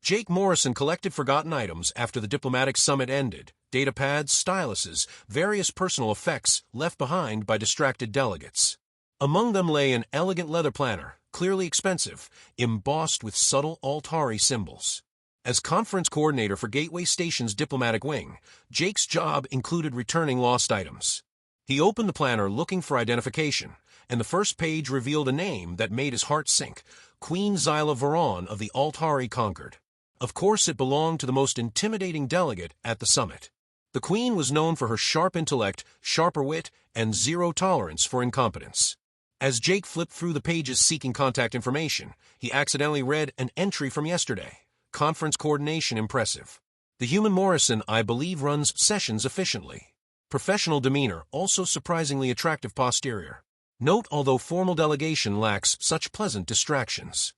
Jake Morrison collected forgotten items after the diplomatic summit ended: datapads, styluses, various personal effects left behind by distracted delegates. Among them lay an elegant leather planner, clearly expensive, embossed with subtle Altari symbols. As conference coordinator for Gateway Station's diplomatic wing, Jake's job included returning lost items. He opened the planner looking for identification, and the first page revealed a name that made his heart sink: Queen Zyla Veron of the Altari Conquered. Of course, it belonged to the most intimidating delegate at the summit. The Queen was known for her sharp intellect, sharper wit, and zero tolerance for incompetence. As Jake flipped through the pages seeking contact information, he accidentally read an entry from yesterday. Conference coordination impressive. The human Morrison, I believe, runs sessions efficiently. Professional demeanor, also surprisingly attractive posterior. Note, although formal delegation lacks such pleasant distractions.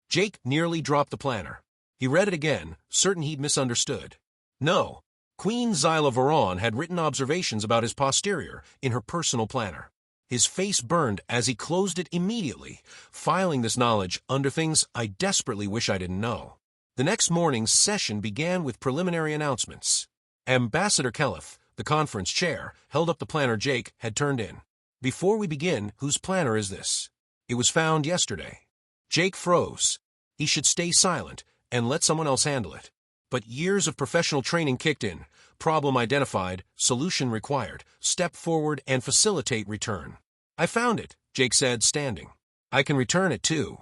Jake nearly dropped the planner. He read it again, certain he'd misunderstood. No, Queen Zyla Veron had written observations about his posterior in her personal planner. His face burned as he closed it immediately, filing this knowledge under things I desperately wish I didn't know. The next morning's session began with preliminary announcements. Ambassador Kelef, the conference chair, held up the planner Jake had turned in. Before we begin, whose planner is this? It was found yesterday. Jake froze. He should stay silent and let someone else handle it. But years of professional training kicked in. Problem identified, solution required, step forward and facilitate return. I found it, Jake said, standing. I can return it too.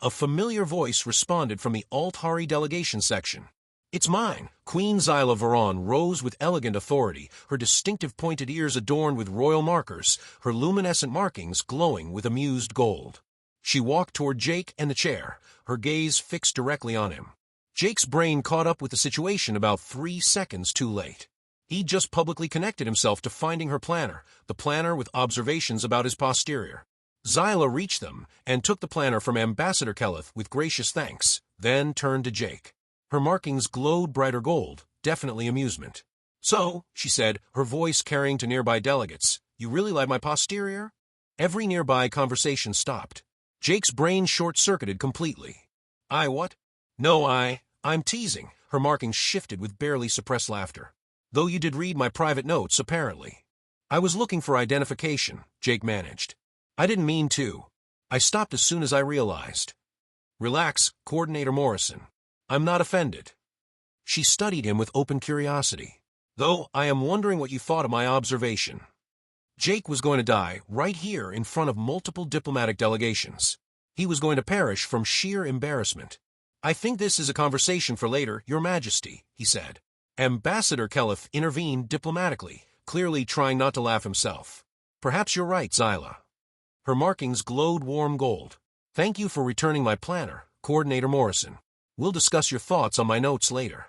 A familiar voice responded from the Altari delegation section. It's mine. Queen Zyla Veron rose with elegant authority, her distinctive pointed ears adorned with royal markers, her luminescent markings glowing with amused gold. She walked toward Jake and the chair, her gaze fixed directly on him. Jake's brain caught up with the situation about 3 seconds too late. He'd just publicly connected himself to finding her planner, the planner with observations about his posterior. Zyla reached them and took the planner from Ambassador Kelef with gracious thanks, then turned to Jake. Her markings glowed brighter gold, definitely amusement. So, she said, her voice carrying to nearby delegates, you really like my posterior? Every nearby conversation stopped. Jake's brain short-circuited completely. What? No, I'm teasing. Her markings shifted with barely suppressed laughter. Though you did read my private notes, apparently. I was looking for identification, Jake managed. I didn't mean to. I stopped as soon as I realized. Relax, Coordinator Morrison. I'm not offended. She studied him with open curiosity. Though I am wondering what you thought of my observation. Jake was going to die right here in front of multiple diplomatic delegations. He was going to perish from sheer embarrassment. I think this is a conversation for later, Your Majesty, he said. Ambassador Kelef intervened diplomatically, clearly trying not to laugh himself. Perhaps you're right, Zyla. Her markings glowed warm gold. Thank you for returning my planner, Coordinator Morrison. We'll discuss your thoughts on my notes later.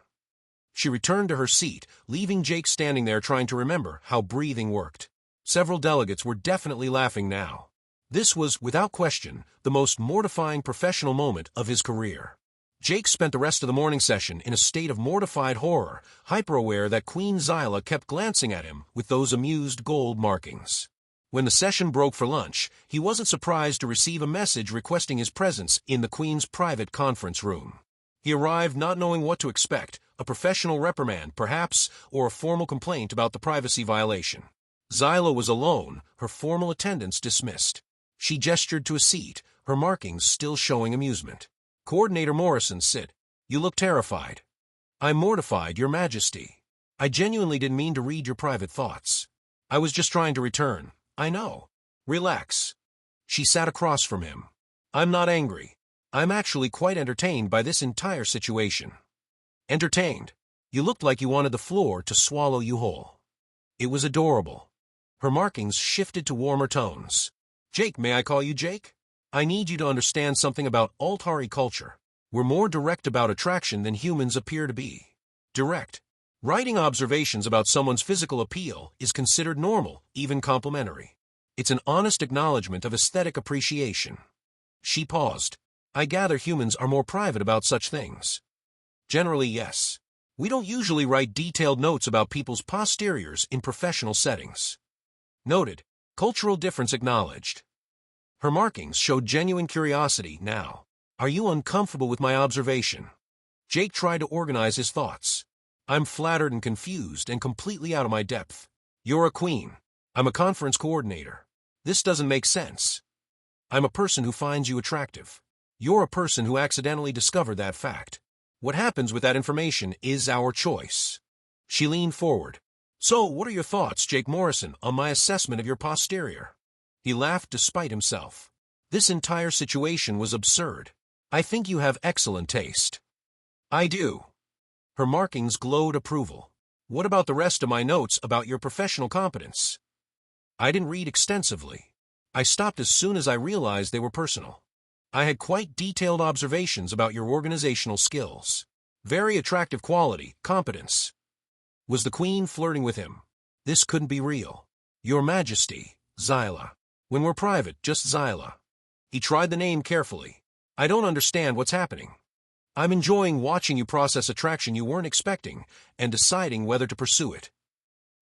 She returned to her seat, leaving Jake standing there trying to remember how breathing worked. Several delegates were definitely laughing now. This was, without question, the most mortifying professional moment of his career. Jake spent the rest of the morning session in a state of mortified horror, hyper-aware that Queen Zyla kept glancing at him with those amused gold markings. When the session broke for lunch, he wasn't surprised to receive a message requesting his presence in the Queen's private conference room. He arrived not knowing what to expect, a professional reprimand, perhaps, or a formal complaint about the privacy violation. Zyla was alone, her formal attendance dismissed. She gestured to a seat, her markings still showing amusement. Coordinator Morrison said, You look terrified. I'm mortified, Your Majesty. I genuinely didn't mean to read your private thoughts. I was just trying to return. I know. Relax. She sat across from him. I'm not angry. I'm actually quite entertained by this entire situation. Entertained? You looked like you wanted the floor to swallow you whole. It was adorable. Her markings shifted to warmer tones. Jake, may I call you Jake? I need you to understand something about Altari culture. We're more direct about attraction than humans appear to be. Direct. Writing observations about someone's physical appeal is considered normal, even complimentary. It's an honest acknowledgement of aesthetic appreciation. She paused. I gather humans are more private about such things. Generally, yes. We don't usually write detailed notes about people's posteriors in professional settings. Noted. Cultural difference acknowledged. Her markings showed genuine curiosity now. Are you uncomfortable with my observation? Jake tried to organize his thoughts. I'm flattered and confused and completely out of my depth. You're a queen. I'm a conference coordinator. This doesn't make sense. I'm a person who finds you attractive. You're a person who accidentally discovered that fact. What happens with that information is our choice. She leaned forward. So, what are your thoughts, Jake Morrison, on my assessment of your posterior? He laughed despite himself. This entire situation was absurd. I think you have excellent taste. I do. Her markings glowed approval. What about the rest of my notes about your professional competence? I didn't read extensively. I stopped as soon as I realized they were personal. I had quite detailed observations about your organizational skills. Very attractive quality, competence. Was the queen flirting with him? This couldn't be real. Your Majesty, Zyla. When we're private, just Zyla. He tried the name carefully. I don't understand what's happening. I'm enjoying watching you process attraction you weren't expecting and deciding whether to pursue it.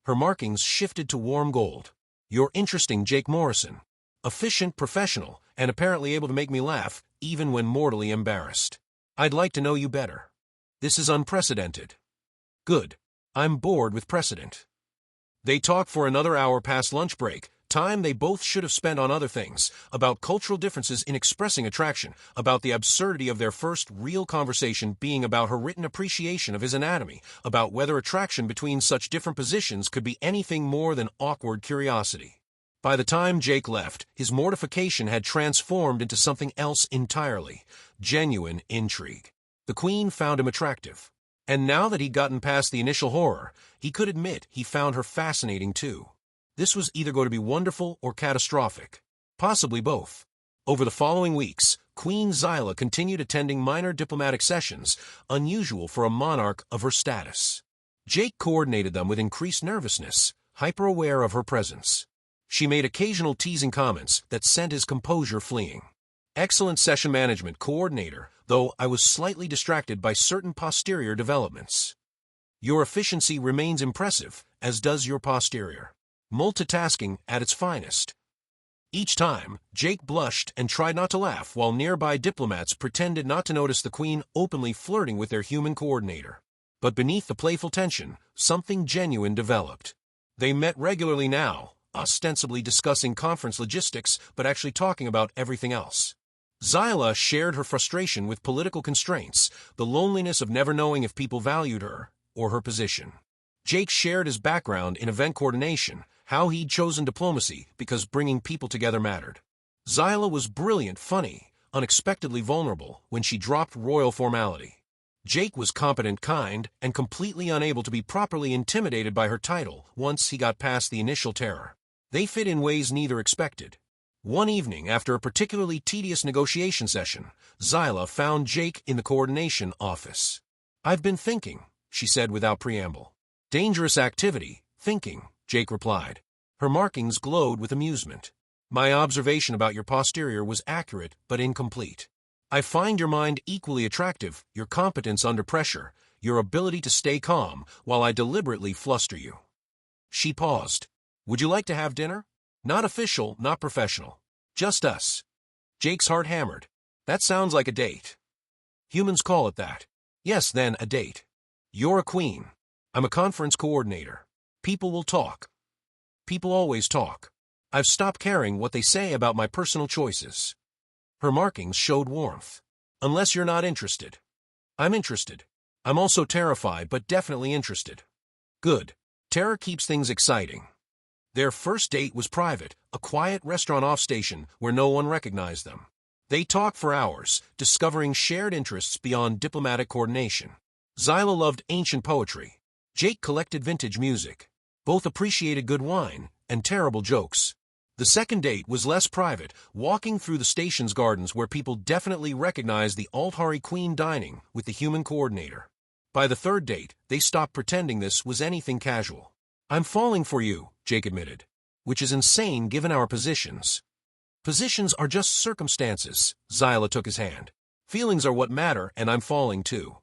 Her markings shifted to warm gold. You're interesting, Jake Morrison. Efficient, professional, and apparently able to make me laugh, even when mortally embarrassed. I'd like to know you better. This is unprecedented. Good. I'm bored with precedent. They talked for another hour past lunch break, time they both should have spent on other things, about cultural differences in expressing attraction, about the absurdity of their first real conversation being about her written appreciation of his anatomy, about whether attraction between such different positions could be anything more than awkward curiosity. By the time Jake left, his mortification had transformed into something else entirely, genuine intrigue. The queen found him attractive. And now that he'd gotten past the initial horror, he could admit he found her fascinating too. This was either going to be wonderful or catastrophic. Possibly both. Over the following weeks, Queen Zyla continued attending minor diplomatic sessions, unusual for a monarch of her status. Jake coordinated them with increased nervousness, hyper-aware of her presence. She made occasional teasing comments that sent his composure fleeing. Excellent session management coordinator, though I was slightly distracted by certain posterior developments. Your efficiency remains impressive, as does your posterior. Multitasking at its finest. Each time, Jake blushed and tried not to laugh while nearby diplomats pretended not to notice the queen openly flirting with their human coordinator. But beneath the playful tension, something genuine developed. They met regularly now, ostensibly discussing conference logistics, but actually talking about everything else. Zyla shared her frustration with political constraints, the loneliness of never knowing if people valued her or her position. Jake shared his background in event coordination, how he'd chosen diplomacy because bringing people together mattered. Zyla was brilliant, funny, unexpectedly vulnerable when she dropped royal formality. Jake was competent, kind, and completely unable to be properly intimidated by her title once he got past the initial terror. They fit in ways neither expected. One evening, after a particularly tedious negotiation session, Zyla found Jake in the coordination office. I've been thinking, she said without preamble. Dangerous activity, thinking, Jake replied. Her markings glowed with amusement. My observation about your posterior was accurate but incomplete. I find your mind equally attractive, your competence under pressure, your ability to stay calm while I deliberately fluster you. She paused. Would you like to have dinner? Not official, not professional. Just us. Jake's heart hammered. That sounds like a date. Humans call it that. Yes, then, a date. You're a queen. I'm a conference coordinator. People will talk. People always talk. I've stopped caring what they say about my personal choices. Her markings showed warmth. Unless you're not interested. I'm interested. I'm also terrified, but definitely interested. Good. Terror keeps things exciting. Their first date was private, a quiet restaurant off-station where no one recognized them. They talked for hours, discovering shared interests beyond diplomatic coordination. Zyla loved ancient poetry. Jake collected vintage music. Both appreciated good wine and terrible jokes. The second date was less private, walking through the station's gardens where people definitely recognized the Althari queen dining with the human coordinator. By the third date, they stopped pretending this was anything casual. I'm falling for you, Jake admitted, which is insane given our positions. Positions are just circumstances, Zyla took his hand. Feelings are what matter, and I'm falling too.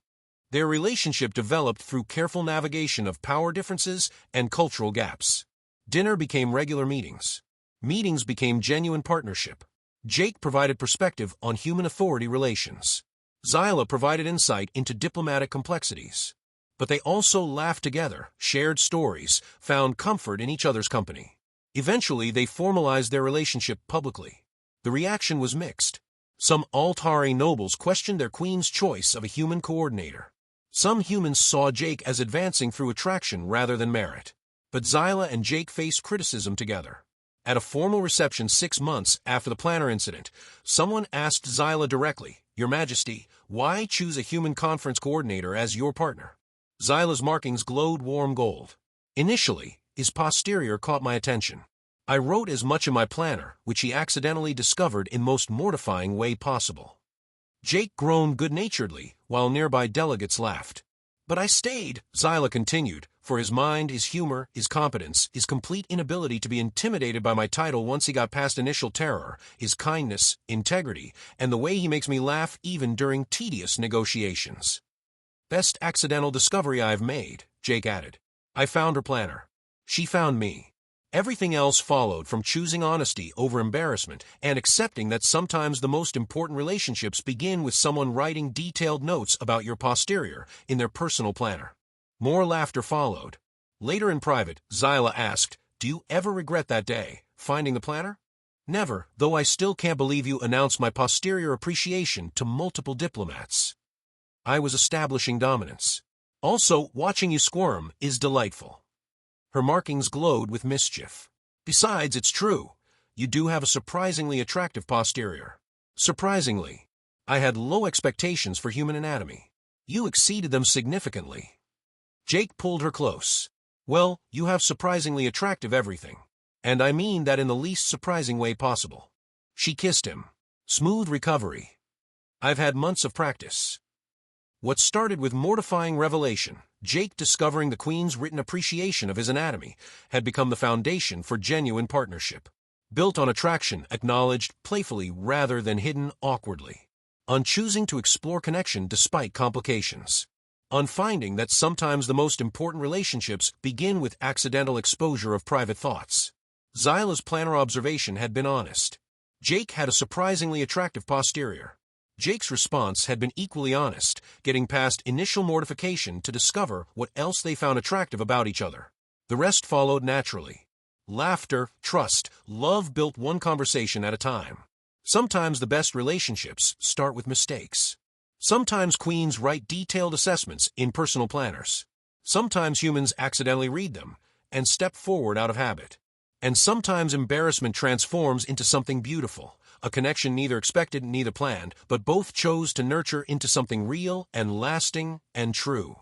Their relationship developed through careful navigation of power differences and cultural gaps. Dinner became regular meetings. Meetings became genuine partnership. Jake provided perspective on human authority relations. Zyla provided insight into diplomatic complexities. But they also laughed together, shared stories, found comfort in each other's company. Eventually, they formalized their relationship publicly. The reaction was mixed. Some Altari nobles questioned their queen's choice of a human coordinator. Some humans saw Jake as advancing through attraction rather than merit. But Zyla and Jake faced criticism together. At a formal reception 6 months after the planner incident, someone asked Zyla directly, "Your Majesty, why choose a human conference coordinator as your partner?" Zyla's markings glowed warm gold. Initially, his posterior caught my attention. I wrote as much in my planner, which he accidentally discovered in most mortifying way possible. Jake groaned good-naturedly, while nearby delegates laughed. "But I stayed," Zyla continued, "for his mind, his humor, his competence, his complete inability to be intimidated by my title once he got past initial terror, his kindness, integrity, and the way he makes me laugh even during tedious negotiations." "Best accidental discovery I've made," Jake added. "I found her planner. She found me." Everything else followed, from choosing honesty over embarrassment and accepting that sometimes the most important relationships begin with someone writing detailed notes about your posterior in their personal planner. More laughter followed. Later in private, Zyla asked, "Do you ever regret that day, finding the planner?" "Never, though I still can't believe you announced my posterior appreciation to multiple diplomats." I was establishing dominance. "Also, watching you squirm is delightful." Her markings glowed with mischief. "Besides, it's true. You do have a surprisingly attractive posterior." "Surprisingly. I had low expectations for human anatomy. You exceeded them significantly." Jake pulled her close. "Well, you have surprisingly attractive everything. And I mean that in the least surprising way possible." She kissed him. "Smooth recovery. I've had months of practice." What started with mortifying revelation, Jake discovering the Queen's written appreciation of his anatomy, had become the foundation for genuine partnership. Built on attraction, acknowledged playfully rather than hidden awkwardly. On choosing to explore connection despite complications. On finding that sometimes the most important relationships begin with accidental exposure of private thoughts. Zyla's planner observation had been honest. Jake had a surprisingly attractive posterior. Jake's response had been equally honest, getting past initial mortification to discover what else they found attractive about each other. The rest followed naturally. Laughter, trust, love built one conversation at a time. Sometimes the best relationships start with mistakes. Sometimes queens write detailed assessments in personal planners. Sometimes humans accidentally read them and step forward out of habit. And sometimes embarrassment transforms into something beautiful. A connection neither expected, neither planned, but both chose to nurture into something real and lasting and true.